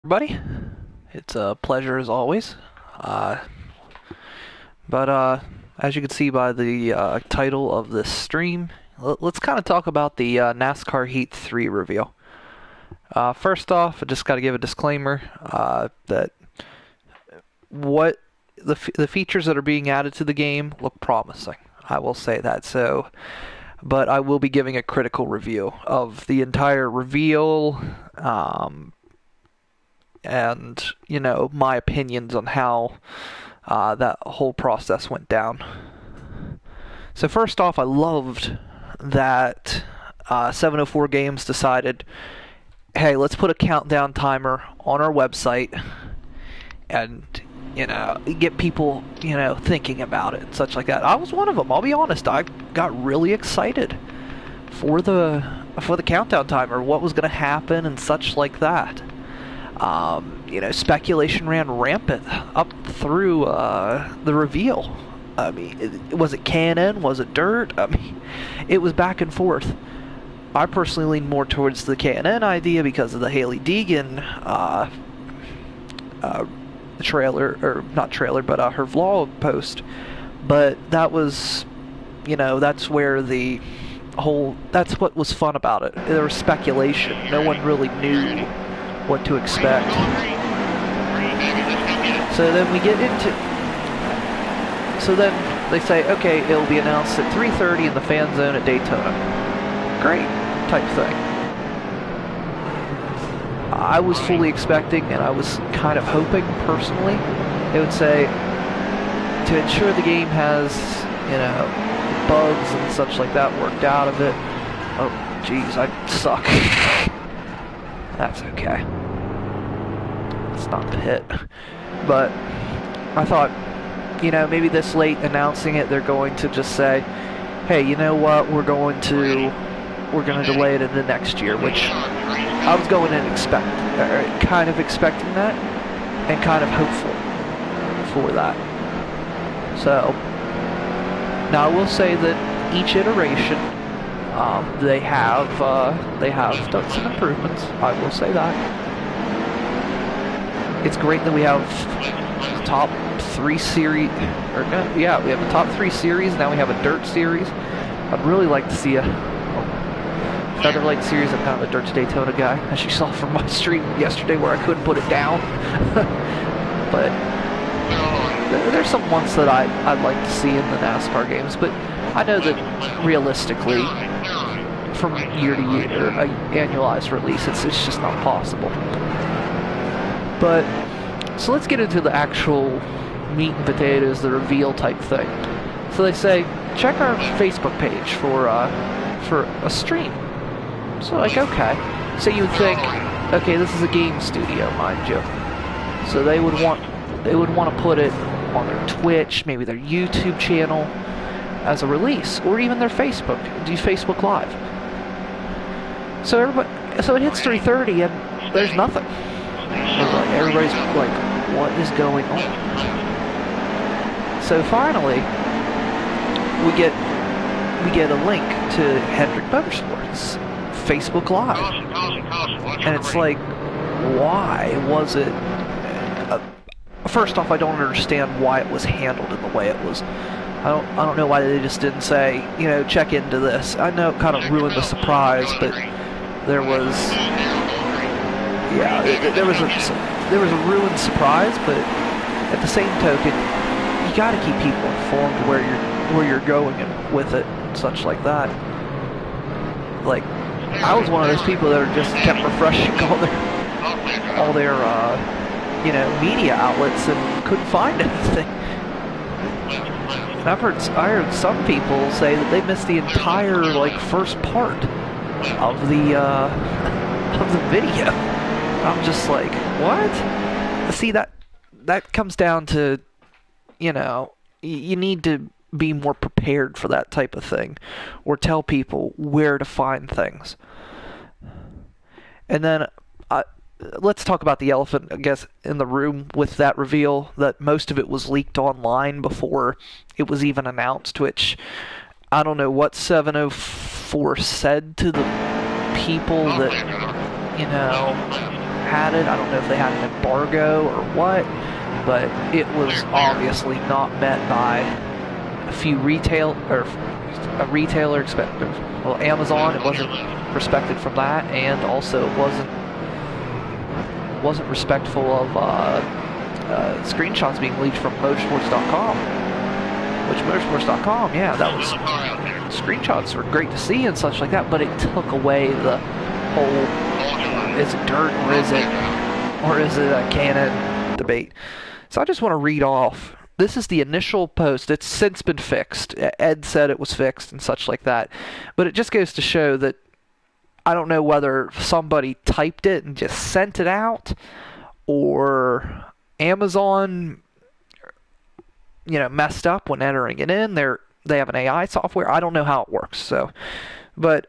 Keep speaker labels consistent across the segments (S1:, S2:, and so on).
S1: Everybody. It's a pleasure as always. Uh, but as you can see by the title of this stream, let's kind of talk about the NASCAR Heat 3 reveal. First off, I just got to give a disclaimer that what the features that are being added to the game look promising. I will say that. But I will be giving a critical review of the entire reveal. And my opinions on how that whole process went down. So first off, I loved that 704 Games decided, hey, let's put a countdown timer on our website and get people thinking about it and such like that. I was one of them. I'll be honest. I got really excited for the countdown timer, what was going to happen and such like that. Speculation ran rampant up through the reveal. I mean, was it canon? Was it dirt? I mean, it was back and forth. I personally lean more towards the canon idea because of the Haley Deegan trailer, or not trailer, but her vlog post. But that was, that's where that's what was fun about it. There was speculation. No one really knew what to expect. So then they say, okay, it'll be announced at 3:30 in the fan zone at Daytona. Great type thing. I was fully expecting, and I was kind of hoping personally it would say, to ensure the game has bugs and such like that worked out of it. Oh jeez, I suck. That's okay. It's not the hit. But I thought, maybe this late announcing it, they're going to just say, hey, you know what, we're going to delay it into next year, which I was going and kind of expecting that, and kind of hopeful for that. So, now I will say that each iteration, they have done some improvements. I will say that. It's great that we have top 3 series, we have the top 3 series. Now we have a dirt series. I'd really like to see a Featherlight series. I'm kind of a dirt to Daytona guy, as you saw from my stream yesterday where I couldn't put it down. But there's some ones that I'd like to see in the NASCAR games, but I know that realistically, from year to year, annualized release, it's just not possible. But so let's get into the actual meat and potatoes, the reveal type thing. So they say, check our Facebook page for a stream. So like, okay. So you would think, okay, this is a game studio, mind you. So they would want to put it on their Twitch, maybe their YouTube channel as a release, or even their Facebook, do Facebook Live. So it hits 3:30 and there's nothing. Everybody's like, what is going on? So finally, we get a link to Hendrick Motorsports Facebook Live, and it's like, why was it? First off, I don't understand why it was handled in the way it was. I don't know why they just didn't say, check into this. I know it kind of ruined the surprise, but there was a ruined surprise. But at the same token, you got to keep people informed where you're going and with it and such like that. Like, I was one of those people that just kept refreshing all their media outlets and couldn't find anything. And I heard some people say that they missed the entire first part of the video. I'm just like, what? See, that comes down to, you need to be more prepared for that type of thing, or tell people where to find things. And then let's talk about the elephant, I guess, in the room with that reveal, that most of it was leaked online before it was even announced, which I don't know what 704 said to the people that, had it. I don't know if they had an embargo or what, but it was obviously not met by a few a retailer expected. Well, Amazon, it wasn't respected from that, and also it wasn't respectful of screenshots being leaked from motorsports.com. Which motorsports.com, yeah, that was screenshots were great to see and such like that, but it took away the whole is it dirt or is it a Canon debate. So I just want to read off. This is the initial post. It's since been fixed. Ed said it was fixed and such like that, but it just goes to show that I don't know whether somebody typed it and just sent it out, or Amazon, messed up when entering it in. They have an AI software. I don't know how it works. So, but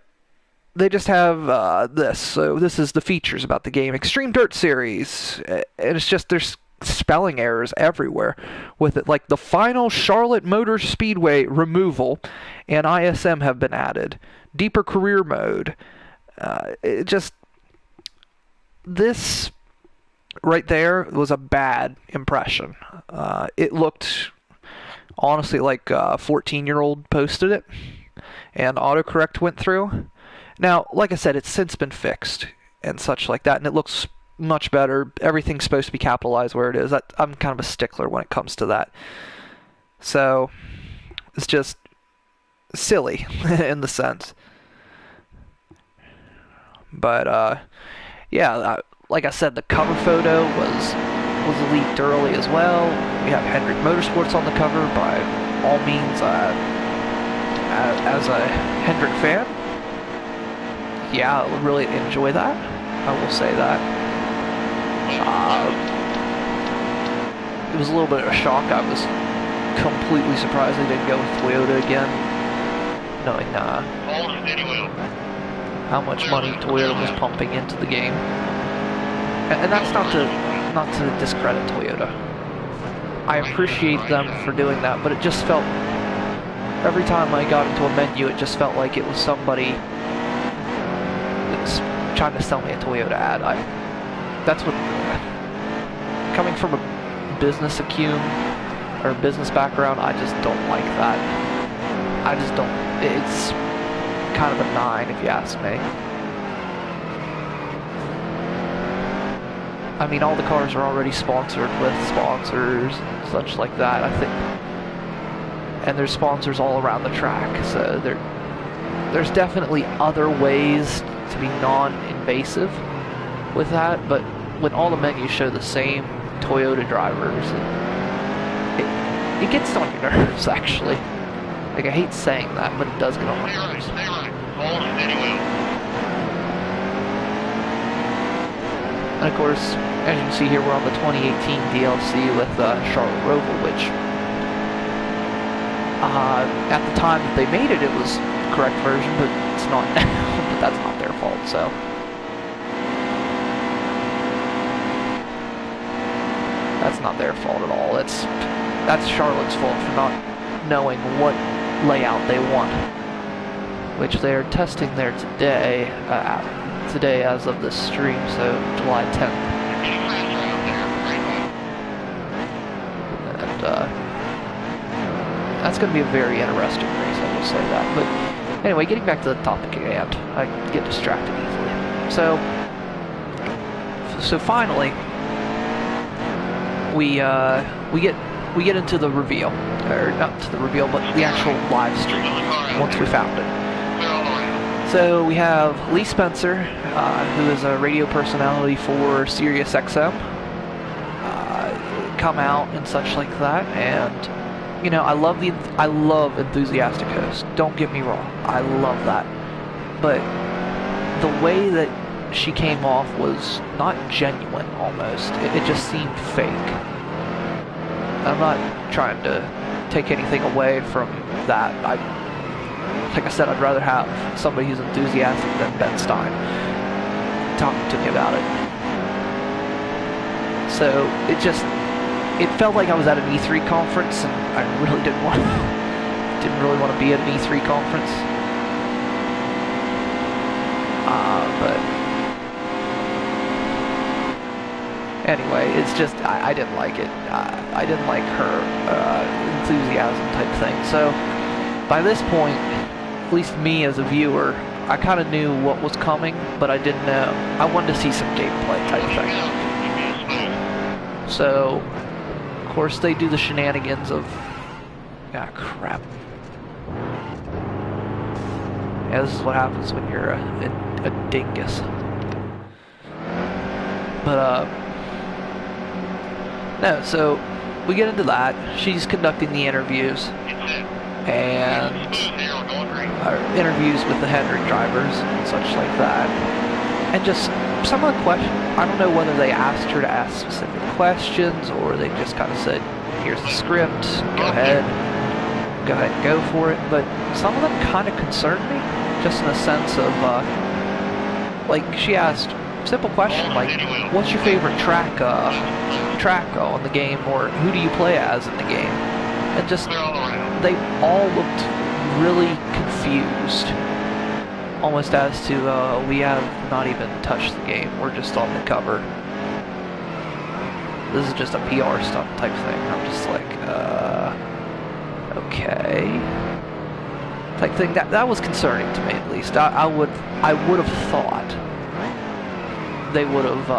S1: they just have this. So this is the features about the game: Extreme Dirt Series, and it's just there's spelling errors everywhere with it. Like the final Charlotte Motor Speedway removal and ISM have been added. Deeper career mode. This right there was a bad impression. It looked honestly like a 14-year-old posted it and autocorrect went through. Now, like I said, it's since been fixed and such like that, and it looks much better. Everything's supposed to be capitalized where it is. I'm kind of a stickler when it comes to that. So it's just silly in the sense. But yeah, like I said, the cover photo was leaked early as well. We have Hendrick Motorsports on the cover. By all means, as a Hendrick fan, yeah, I would really enjoy that. I will say that. It was a little bit of a shock. I was completely surprised they didn't go with Toyota again, knowing how much money Toyota was pumping into the game. And that's not to discredit Toyota. I appreciate them for doing that, but it just felt, every time I got into a menu, it just felt like it was somebody that was trying to sell me a Toyota ad. That's what, coming from a business acumen or business background, I just don't like that. I just don't, it's kind of a 9 if you ask me. I mean, all the cars are already sponsored with sponsors and such like that, I think. And there's sponsors all around the track, so there's definitely other ways to be non-invasive with that, but when all the menus show the same Toyota drivers, it gets on your nerves, actually. Like, I hate saying that, but it does get on my nerves. And of course, as you can see here, we're on the 2018 DLC with Charlotte Roval, which at the time that they made it, it was the correct version, but it's not now. But that's not their fault, so. That's not their fault at all. That's Charlotte's fault for not knowing what layout they want, which they're testing there today. Today as of this stream, so July 10th. And that's going to be a very interesting race, I will say that. But anyway, getting back to the topic at hand, I get distracted easily. So finally, we get into the reveal, or not to the reveal, but the actual live stream once we found it. So we have Lee Spencer, who is a radio personality for Sirius XM, come out and such like that, and I love enthusiastic hosts. Don't get me wrong, I love that, but the way that she came off was not genuine. Almost, it just seemed fake. I'm not trying to take anything away from that. Like I said, I'd rather have somebody who's enthusiastic than Ben Stein talking to me about it. So it felt like I was at an E3 conference, and I really didn't really want to be at an E3 conference. Anyway, it's just, I didn't like it. I didn't like her enthusiasm type thing. So, by this point, at least me as a viewer, I kind of knew what was coming, but I didn't know. I wanted to see some gameplay type thing. So, of course, they do the shenanigans of... Ah, crap. Yeah, this is what happens when you're a dingus. But, no, so we get into that. She's conducting the interviews. And interviews with the Hendrick drivers and such like that. And just some of the questions, I don't know whether they asked her to ask specific questions or they just kind of said, here's the script, go ahead and go for it. But some of them kind of concerned me, just in the sense of, like, she asked a simple question like, what's your favorite track on the game, or who do you play as in the game? And just, they all looked really confused, almost as to, we have not even touched the game, we're just on the cover. This is just a PR stunt type thing. I'm just like, okay. Type thing, that was concerning to me at least. I would have thought they would have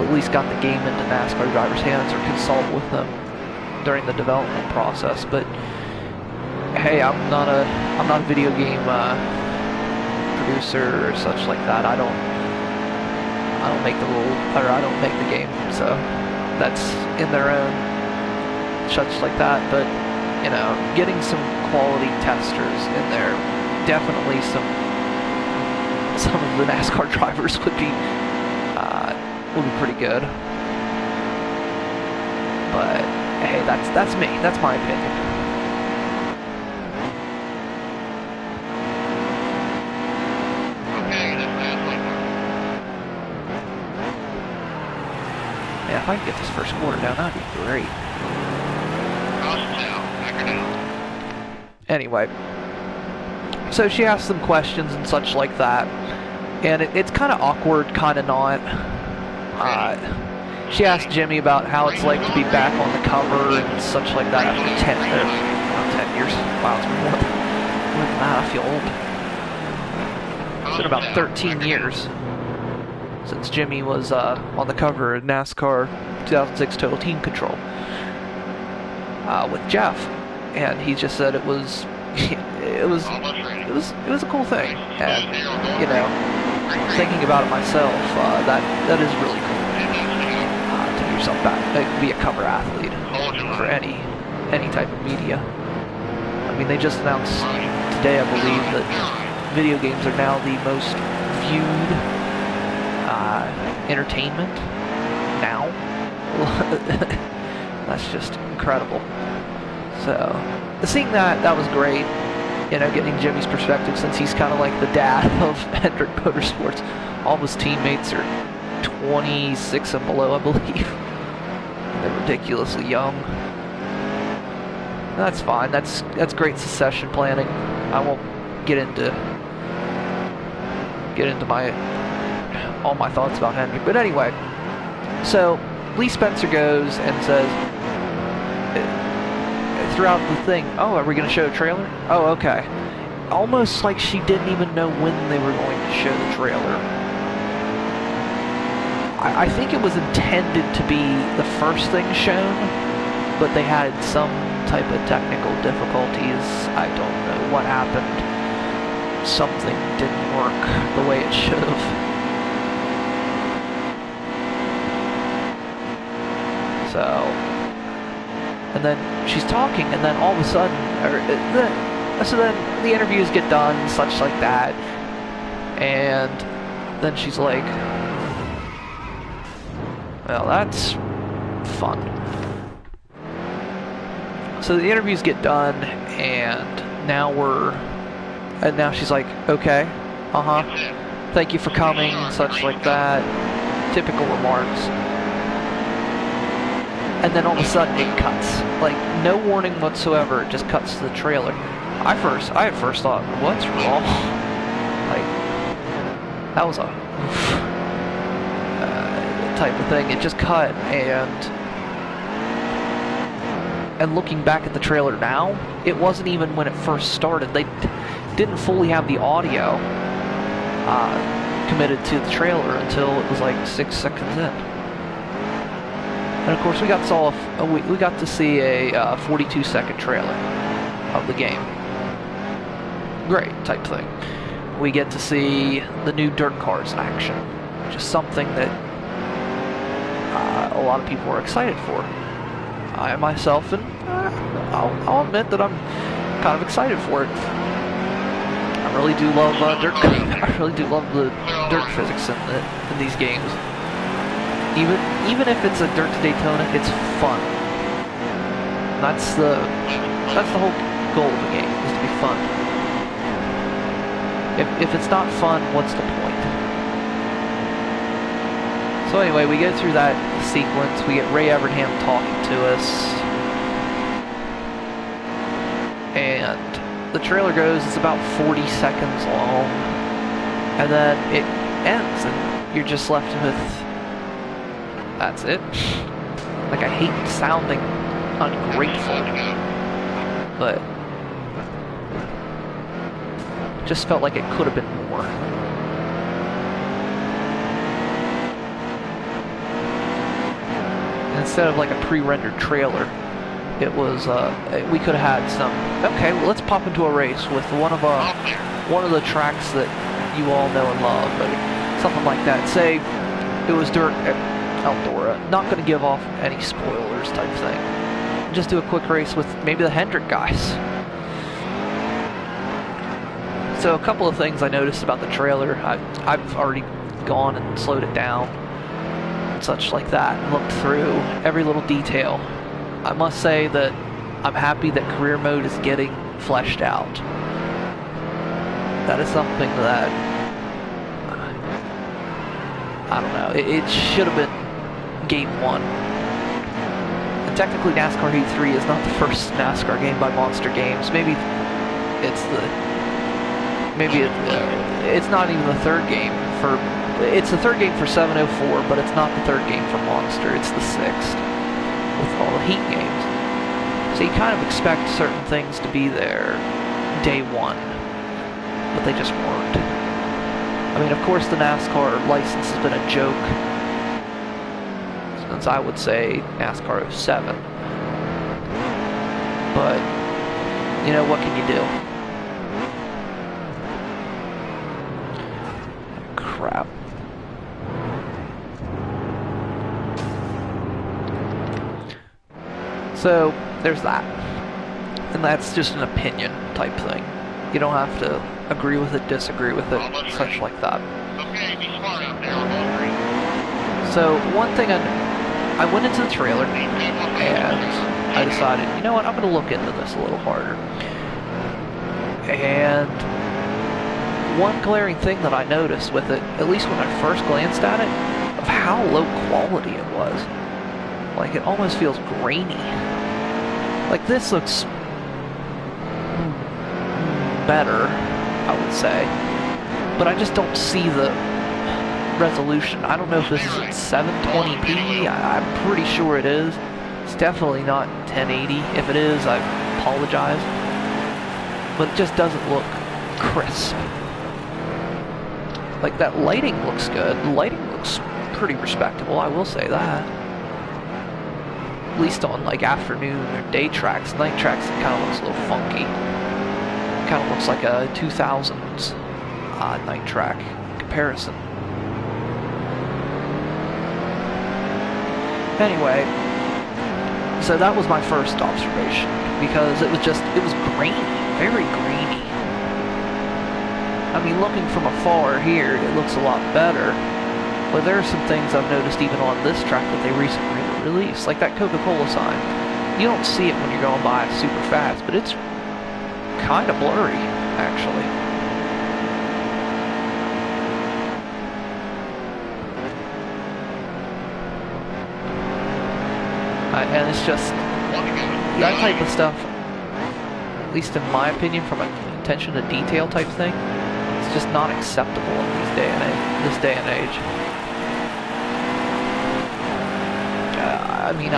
S1: at least got the game into NASCAR drivers' hands or consult with them during the development process. But hey, I'm not a video game producer or such like that. I don't make the rule, or I don't make the game, so that's in their own such like that. But you know, getting some quality testers in there, definitely some of the NASCAR drivers would be pretty good. But hey, that's me. That's my opinion. Yeah, if I can get this first quarter down, that'd be great. Anyway, so she asked them questions and such like that, and it's kind of awkward, kind of not. She asked Jimmy about how it's like to be back on the cover and such like that after 10 years. Wow, it's more than that. I feel old. It's been about 13 years since Jimmy was on the cover of NASCAR 2006 Total Team Control with Jeff, and he just said it was a cool thing, and you know, thinking about it myself, that is really cool to do yourself back, be a cover athlete for any type of media. I mean, they just announced today, I believe, that video games are now the most viewed entertainment now. That's just incredible. So, seeing that was great. You know, getting Jimmy's perspective, since he's kind of like the dad of Hendrick Motorsports. All of his teammates are 26 and below, I believe. They're ridiculously young. That's fine. That's great succession planning. I won't get into all my thoughts about Hendrick, but anyway. So Lee Spencer goes and says, throughout the thing, oh, are we going to show a trailer? Oh, okay. Almost like she didn't even know when they were going to show the trailer. I think it was intended to be the first thing shown, but they had some type of technical difficulties. I don't know what happened. Something didn't work the way it should have. So, and then she's talking, and then all of a sudden, so then the interviews get done, such like that, and then she's like, well, that's fun. So the interviews get done, and now she's like, okay, thank you for coming, such like that, typical remarks. And then all of a sudden it cuts. Like, no warning whatsoever, it just cuts to the trailer. I at first thought, what's wrong? Like, that was a... type of thing. It just cut, and looking back at the trailer now, it wasn't even when it first started. They didn't fully have the audio committed to the trailer until it was like 6 seconds in. And of course, we got to see a 42-second trailer of the game. Great type thing. We get to see the new dirt cars in action, which is something that a lot of people are excited for. I myself, and I'll admit that I'm kind of excited for it. I really do love dirt. I really do love the dirt physics in these games. Even if it's a Dirt to Daytona, it's fun. That's the whole goal of the game, is to be fun. If it's not fun, what's the point? So anyway, we go through that sequence. We get Ray Evernham talking to us, and the trailer goes. It's about 40 seconds long, and then it ends, and you're just left with, that's it. Like, I hate sounding ungrateful, but it just felt like it could have been more. And instead of like a pre-rendered trailer, it was we could have had some. Okay, well, let's pop into a race with one of the tracks that you all know and love, but something like that. Say it was dirt at Eldora. Not going to give off any spoilers type thing. Just do a quick race with maybe the Hendrick guys. So a couple of things I noticed about the trailer. I've already gone and slowed it down and such like that, and looked through every little detail. I must say that I'm happy that career mode is getting fleshed out. That is something that, I don't know, it should have been Game 1. And technically NASCAR Heat 3 is not the first NASCAR game by Monster Games. Maybe it's not even the third game for, it's the third game for 704, but it's not the third game for Monster, it's the sixth with all the Heat games. So you kind of expect certain things to be there day one, but they just weren't. I mean, of course the NASCAR license has been a joke since, I would say, NASCAR 07. But, you know, what can you do? Crap. So, there's that. And that's just an opinion type thing. You don't have to agree with it, disagree with it, such like that. So, one thing I went into the trailer, and I decided, you know what, I'm going to look into this a little harder. And one glaring thing that I noticed with it, at least when I first glanced at it, of how low quality it was. Like, it almost feels grainy. Like, this looks better, I would say. But I just don't see the resolution. I don't know if this is at 720p. I'm pretty sure it is. It's definitely not 1080. If it is, I apologize. But it just doesn't look crisp. Like, that lighting looks good. The lighting looks pretty respectable, I will say that. At least on, like, afternoon or day tracks. Night tracks, it kind of looks a little funky. Kind of looks like a 2000s night track comparison. Anyway, so that was my first observation, because it was grainy, very grainy. I mean, looking from afar here, it looks a lot better, but there are some things I've noticed even on this track that they recently released, like that Coca-Cola sign. You don't see it when you're going by super fast, but it's kind of blurry, actually. And it's just, that type of stuff, at least in my opinion, from an attention to detail type thing, it's just not acceptable in this day and age. I mean,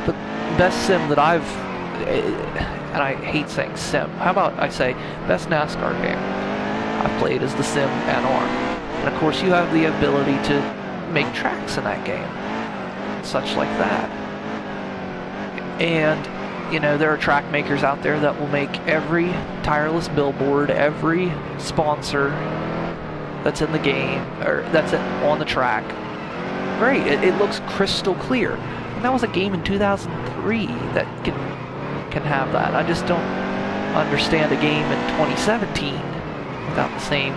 S1: the best sim that and I hate saying sim, how about I say best NASCAR game I've played is the sim and ARM. And of course you have the ability to make tracks in that game, such like that. And, you know, there are track makers out there that will make every tireless billboard, every sponsor that's in the game, or that's on the track. Great, it looks crystal clear. And that was a game in 2003 that can have that. I just don't understand a game in 2017 without the same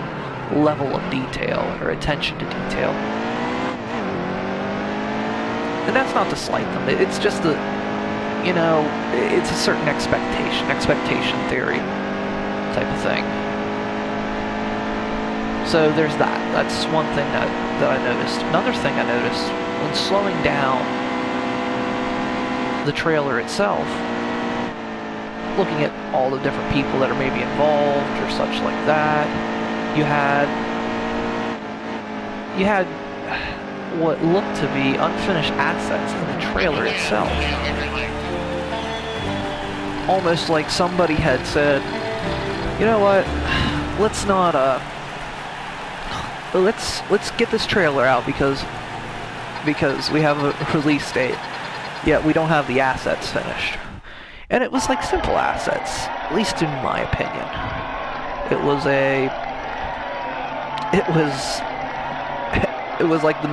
S1: level of detail or attention to detail. And that's not to slight them. It's just the, you know, it's a certain expectation theory type of thing. So there's that. That's one thing that I noticed. Another thing I noticed, when slowing down the trailer itself, looking at all the different people that are maybe involved or such like that, you had what looked to be unfinished assets in the trailer itself. Almost like somebody had said, you know what, let's not let's get this trailer out because we have a release date, yet we don't have the assets finished. And it was like simple assets, at least in my opinion. It was like the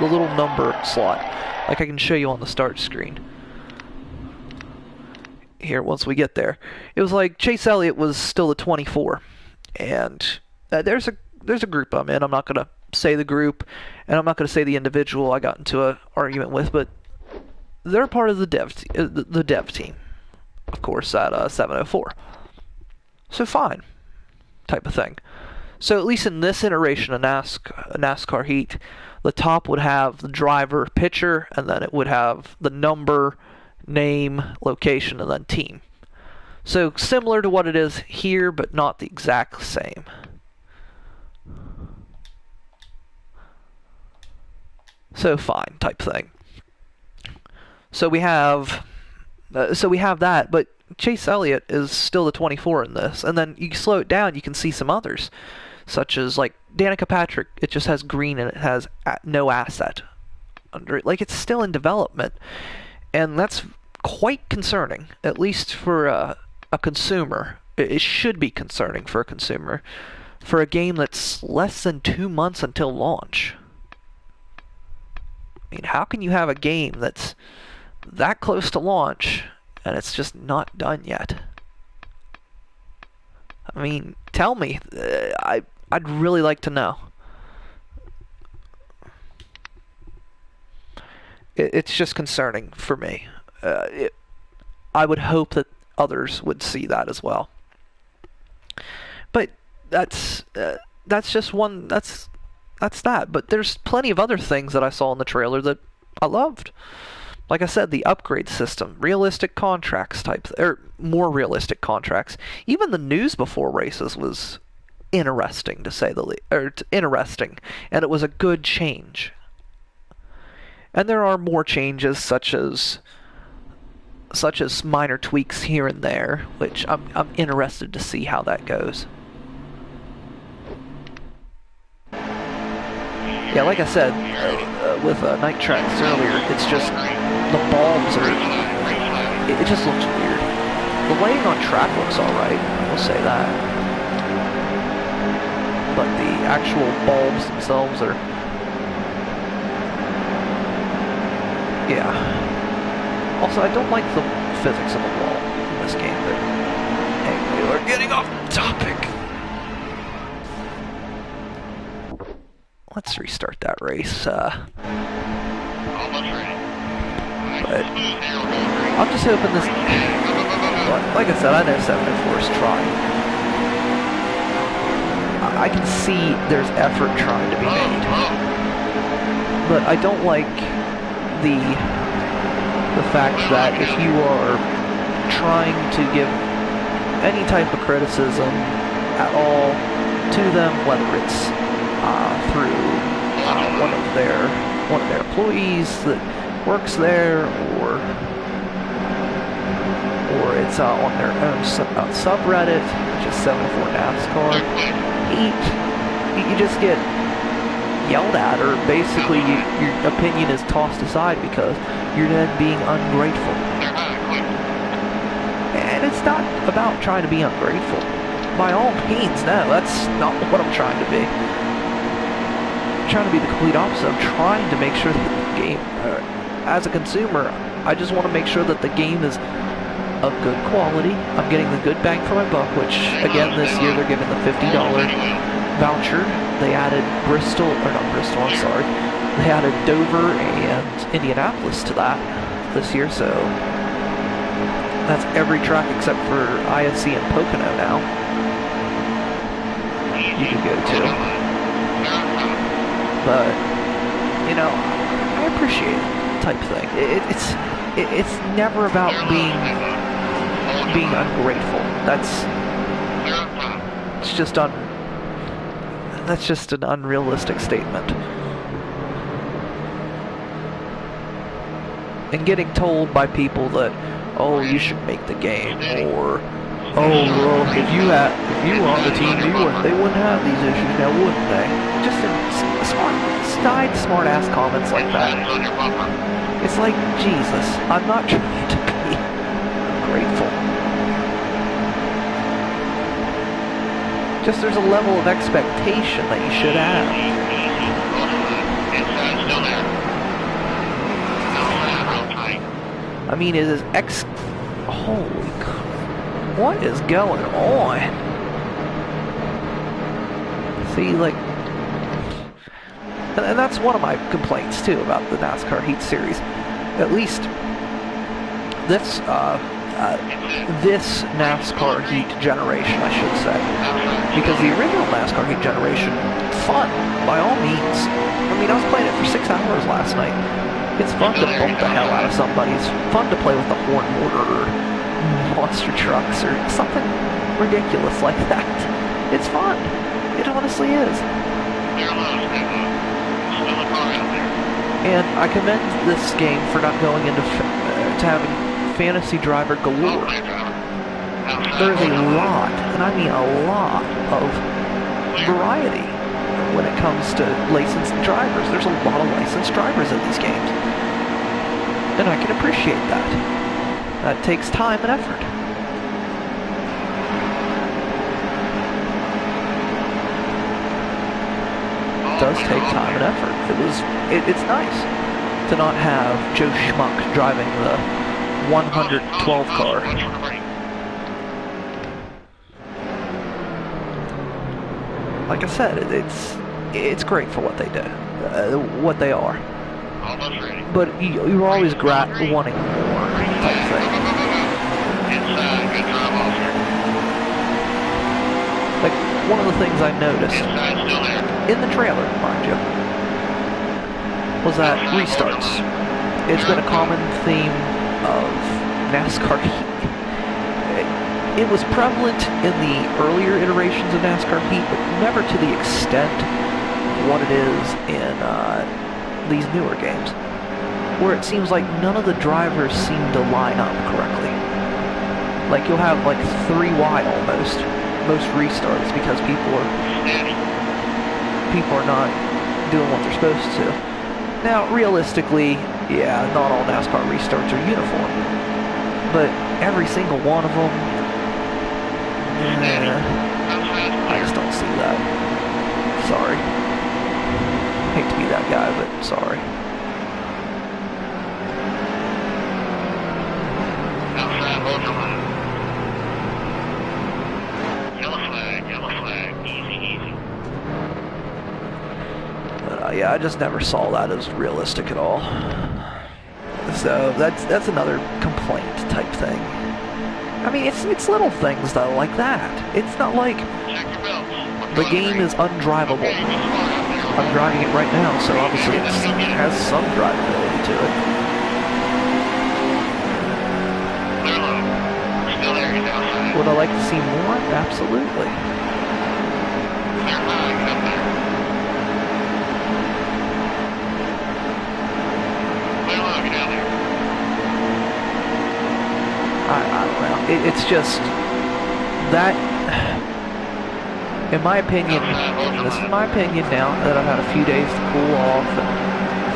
S1: little number slot, like I can show you on the start screen. Here, once we get there, it was like Chase Elliott was still a 24, and there's a group I'm in. I'm not gonna say the group, and I'm not gonna say the individual I got into an argument with, but they're part of the dev team, of course, at 704. So fine, type of thing. So at least in this iteration of NASCAR Heat, the top would have the driver picture, and then it would have the number, name, location, and then team. So similar to what it is here, but not the exact same. So fine, type thing. So we have that, but Chase Elliott is still the 24 in this, and then you slow it down, you can see some others, such as like Danica Patrick. It just has green and it has no asset under it. Like, it's still in development, and that's quite concerning, at least for a consumer. It should be concerning for a consumer, for a game that's less than 2 months until launch. I mean, how can you have a game that's that close to launch and it's just not done yet? I mean, tell me. I'd really like to know. It's just concerning for me. I would hope that others would see that as well. But that's just one. That's that. But there's plenty of other things that I saw in the trailer that I loved. Like I said, the upgrade system, realistic contracts or more realistic contracts. Even the news before races was interesting, to say the least, interesting, and it was a good change. And there are more changes, such as minor tweaks here and there, which I'm interested to see how that goes. Yeah, like I said, with night tracks earlier, it's just the bulbs it just looks weird. The lighting on track looks alright, I will say that. But the actual bulbs themselves are... yeah. Also, I don't like the physics of the wall in this game. Hey, we are getting off topic. Let's restart that race. But I'm just hoping this... like I said, I know 704 is trying. I can see there's effort trying to be made. But I don't like the fact that if you are trying to give any type of criticism at all to them, whether it's through one of their one of their employees that works there, or it's on their own subreddit, which is 74 NASCAR Heat. You just get yelled at, or basically your opinion is tossed aside because you're then being ungrateful. And it's not about trying to be ungrateful. By all means, no, that's not what I'm trying to be. I'm trying to be the complete opposite. I'm trying to make sure that the game, as a consumer, I just want to make sure that the game is of good quality. I'm getting the good bang for my buck, which, again, this year they're giving the $50 voucher. They added Bristol, or not Bristol, I'm sorry. They added Dover and Indianapolis to that this year, so that's every track except for ISC and Pocono now. You can go to. But, you know, I appreciate it type thing. It's never about being ungrateful. That's just an unrealistic statement. And getting told by people that, oh, you should make the game, or, oh, well, if you were on the team, they wouldn't have these issues now, wouldn't they? Just smart ass comments like that. It's like, Jesus, I'm not trying to be grateful. Just there's a level of expectation that you should have. I mean, it is holy crap. What is going on? See, like, and that's one of my complaints too about the NASCAR Heat series. At least this NASCAR Heat generation, I should say, because the original NASCAR Heat generation, fun by all means. I mean, I was playing it for 6 hours last night. It's fun to bump the hell out of somebody. It's fun to play with the horn mortar or monster trucks or something ridiculous like that. It's fun. It honestly is. And I commend this game for not going into to having fantasy driver galore. There's a lot, and I mean a lot, of variety when it comes to licensed drivers. There's a lot of licensed drivers in these games. And I can appreciate that. That takes time and effort. It does take time and effort. It's nice to not have Joe Schmuck driving the 112 car. Like I said, it's great for what they do, what they are. But you're always wanting more type thing. Like, one of the things I noticed in the trailer, mind you, was that restarts. It's been a common theme of NASCAR Heat. It was prevalent in the earlier iterations of NASCAR Heat, but never to the extent of what it is in these newer games, where it seems like none of the drivers seem to line up correctly. Like, you'll have like 3 wide almost most restarts because people are not doing what they're supposed to. Now, realistically, yeah, not all NASCAR restarts are uniform, but every single one of them, I just don't see that. Sorry. Hate to be that guy, but sorry. Yeah, I just never saw that as realistic at all. So that's another complaint type thing. I mean, it's little things though like that. It's not like the game is undrivable. I'm driving it right now, so obviously it has some drivability to it. Would I like to see more? Absolutely. it's just that, in my opinion, this is my opinion now that I've had a few days to cool off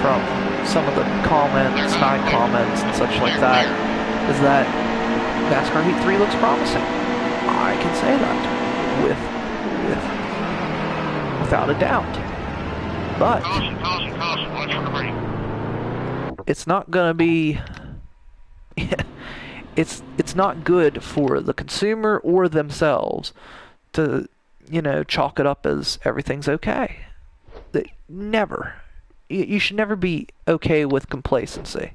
S1: from some of the comments, snide comments and such like that, is that NASCAR Heat 3 looks promising. I can say that without a doubt. But it's not going to be it's not good for the consumer or themselves to, chalk it up as everything's okay. Never. You should never be okay with complacency.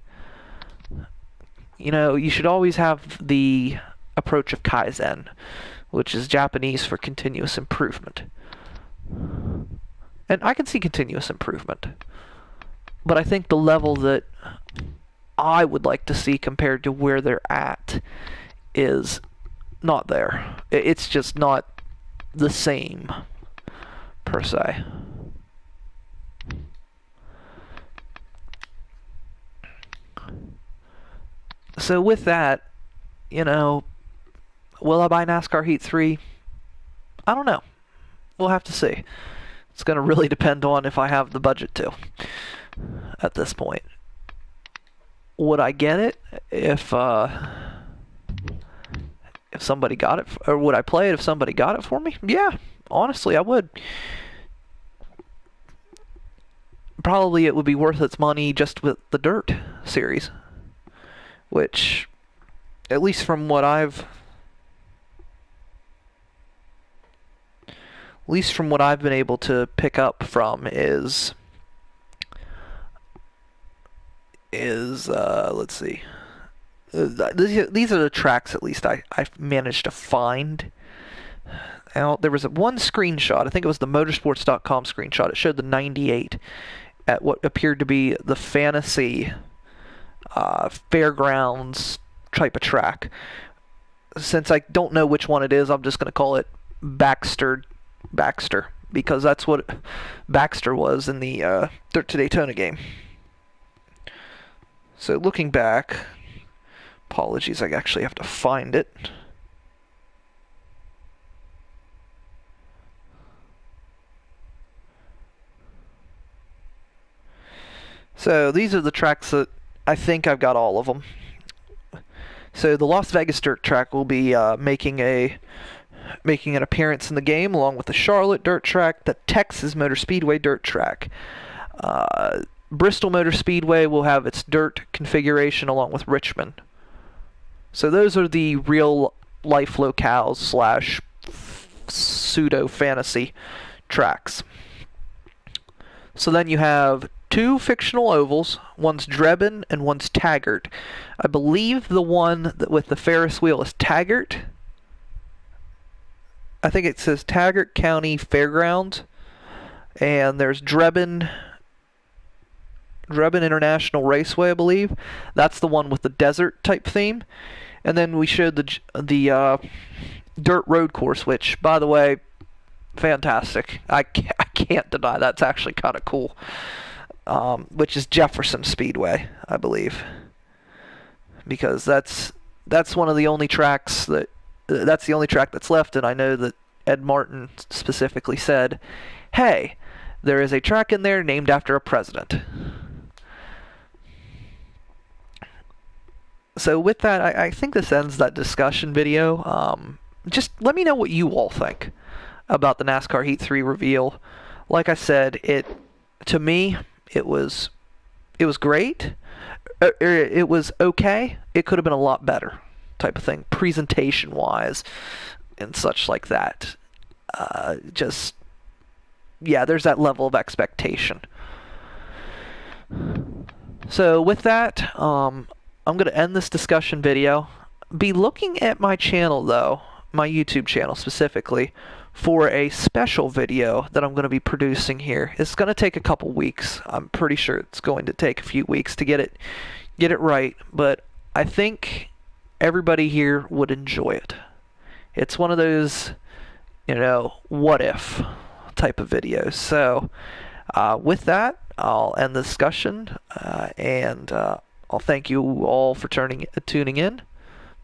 S1: You should always have the approach of Kaizen, which is Japanese for continuous improvement. And I can see continuous improvement. But I think the level that I would like to see compared to where they're at is not there. It's just not the same, per se. So with that, will I buy NASCAR Heat 3? I don't know. We'll have to see. It's going to really depend on if I have the budget to at this point. Would I get it if somebody got it, or would I play it if somebody got it for me? Yeah, honestly, I would. Probably it would be worth its money just with the Dirt series, which, at least from what I've been able to pick up from is let's see. These are the tracks, at least I've managed to find. Now, there was one screenshot, I think it was the motorsports.com screenshot. It showed the 98 at what appeared to be the fantasy fairgrounds type of track. Since I don't know which one it is, I'm just going to call it Baxter, because that's what Baxter was in the Dirt to Daytona game. So looking back, apologies, I actually have to find it. So these are the tracks that I think I've got all of them. So the Las Vegas dirt track will be making an appearance in the game, along with the Charlotte dirt track, the Texas Motor Speedway dirt track. Bristol Motor Speedway will have its dirt configuration along with Richmond. So those are the real life locales / pseudo fantasy tracks. So then you have two fictional ovals. One's Drebin and one's Taggart. I believe the one with the Ferris wheel is Taggart. I think it says Taggart County Fairgrounds. And there's Drebin International Raceway, I believe. That's the one with the desert type theme. And then we showed the dirt road course, which, by the way, fantastic. I can't deny that's actually kind of cool. Which is Jefferson Speedway, I believe, because that's one of the only tracks that's the only track that's left. And I know that Ed Martin specifically said, "Hey, there is a track in there named after a president." So with that, I think this ends that discussion video. Just let me know what you all think about the NASCAR Heat 3 reveal. Like I said, to me, it was great. It was okay. It could have been a lot better, type of thing, presentation-wise and such like that. There's that level of expectation. So with that, I'm going to end this discussion video. Be looking at my channel, though, my YouTube channel specifically, for a special video that I'm going to be producing here. It's going to take a couple weeks. I'm pretty sure it's going to take a few weeks to get it right, but I think everybody here would enjoy it. It's one of those, what if type of videos. So with that, I'll end the discussion, and I'll thank you all for tuning in.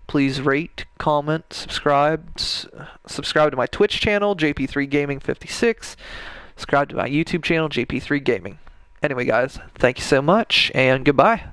S1: Please rate, comment, subscribe to my Twitch channel, JP3 Gaming 56. Subscribe to my YouTube channel, JP3 Gaming. Anyway, guys, thank you so much, and goodbye.